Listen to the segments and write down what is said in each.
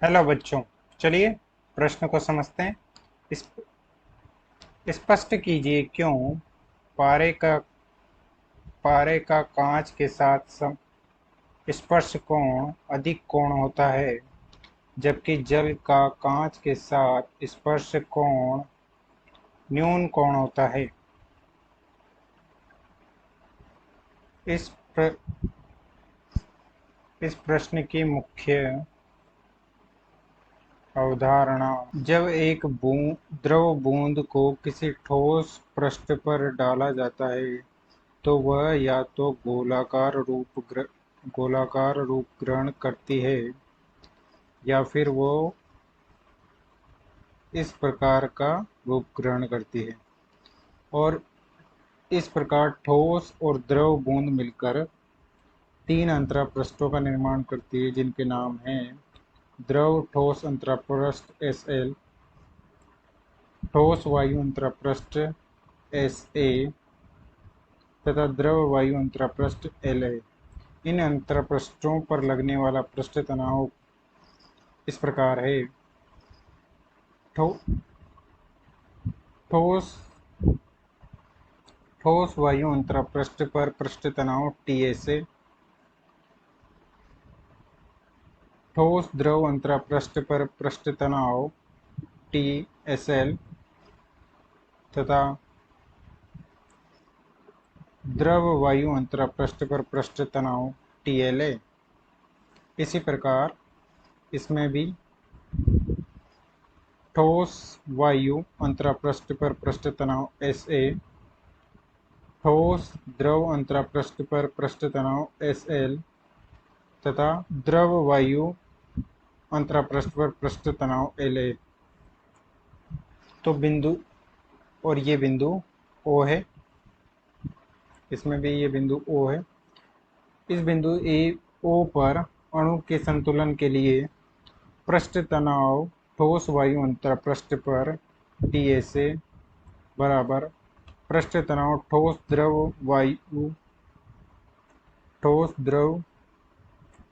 Hello बच्चों, चलिए प्रश्न को समझते हैं। इस स्पष्ट कीजिए क्यों पारे का पारे का कांच के साथ स्पर्श कोण अधिक कोण होता है, जबकि जल का कांच के साथ स्पर्श कोण न्यून कोण होता है। इस प्र, इस प्रश्न की मुख्य अवधारणा: जब एक द्रव बूंद को किसी ठोस पृष्ठ पर डाला जाता है तो वह या तो गोलाकार रूप ग्रहण करती है या फिर वो इस प्रकार का रूप ग्रहण करती है। और इस प्रकार ठोस और द्रव बूंद मिलकर तीन अंतरापृष्ठों का निर्माण करती है, जिनके नाम हैं द्रव ठोस अंतरापृष्ठ SL, ठोस वायु अंतरापृष्ठ SA तथा द्रव वायु अंतरापृष्ठ LA। इन अंतरापृष्ठों पर लगने वाला पृष्ठ तनाव इस प्रकार है: ठो, ठोस ठोस वायु अंतरापृष्ठ पर पृष्ठ तनाव TSA, ठोस द्रव अंतरापृष्ठ पर पृष्ठ तनाव TSL तथा द्रव वायु अंतरापृष्ठ पर पृष्ठ तनाव TLA। इसी प्रकार इसमें भी ठोस वायु अंतरापृष्ठ पर पृष्ठ तनाव SA, ठोस द्रव अंतरापृष्ठ पर पृष्ठ तनाव SL तथा द्रव वायु अंतरापृष्ठ पर पृष्ठ तनाव LA। तो बिंदु और ये बिंदु O है, इसमें भी ये बिंदु O है। इस बिंदु O पर अणु के संतुलन के लिए पृष्ठ तनाव ठोस वायु अंतरापृष्ठ पर TSA बराबर पृष्ठ तनाव ठोस द्रव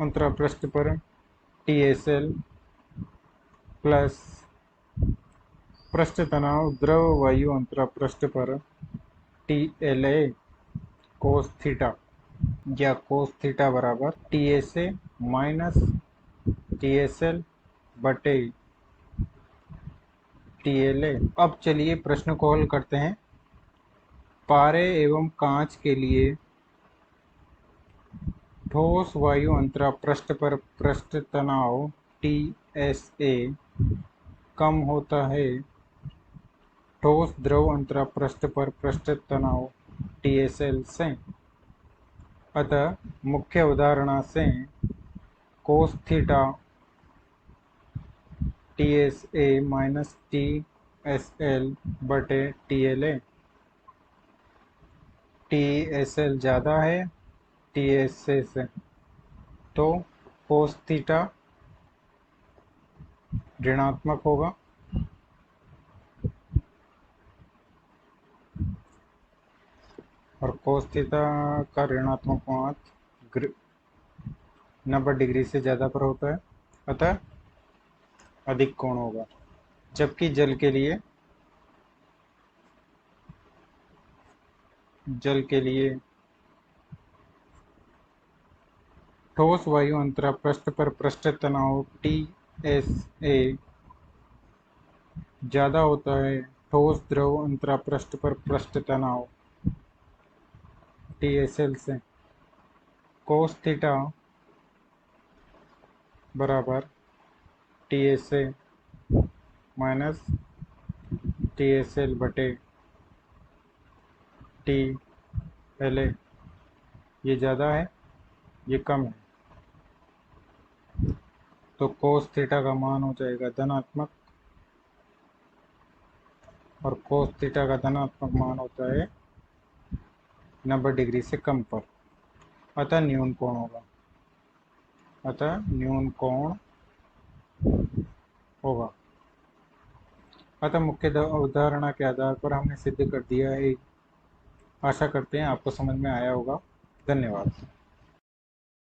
अंतरापृष्ठ पर TSL प्लस पृष्ठ तनाव द्रव वायु अंतरापृष्ठ पर TLA कोस थीटा, या कोस थीटा बराबर TSA माइनस TSL बटे TLA। अब चलिए प्रश्न को हल करते हैं। पारे एवं कांच के लिए ठोस वायु अंतरापृष्ठ पर पृष्ठ तनाव TSA कम होता है ठोस द्रव अंतरापृष्ठ पर पृष्ठ तनाव TSL से। अतः मुख्य अवधारणा से cos theta TSA minus TSL बटे TLA, TSL ज़्यादा है TSA से, तो कोस थीटा ऋणात्मक होगा और कोस थीटा का ऋणात्मक मान 90 डिग्री से ज़्यादा पर होता है, अतः अधिक कोण होगा। जबकि जल के लिए ठोस वायु अंतरापृष्ठ पर पृष्ठ तनाव TSA ज़्यादा होता है ठोस द्रव अंतरापृष्ठ पर पृष्ठ तनाव TSL से। कोस थीटा बराबर TSA माइनस TSL बटे TLA, ये ज़्यादा है ये कम है, तो कोस थीटा का मान हो जाएगा धनात्मक और कोस थीटा का धनात्मक मान होता है 90 डिग्री से कम पर, अतः न्यून कोण होगा। अतः मुख्य अवधारणा के आधार पर हमने सिद्ध कर दिया है। आशा करते हैं आपको समझ में आया होगा। धन्यवाद।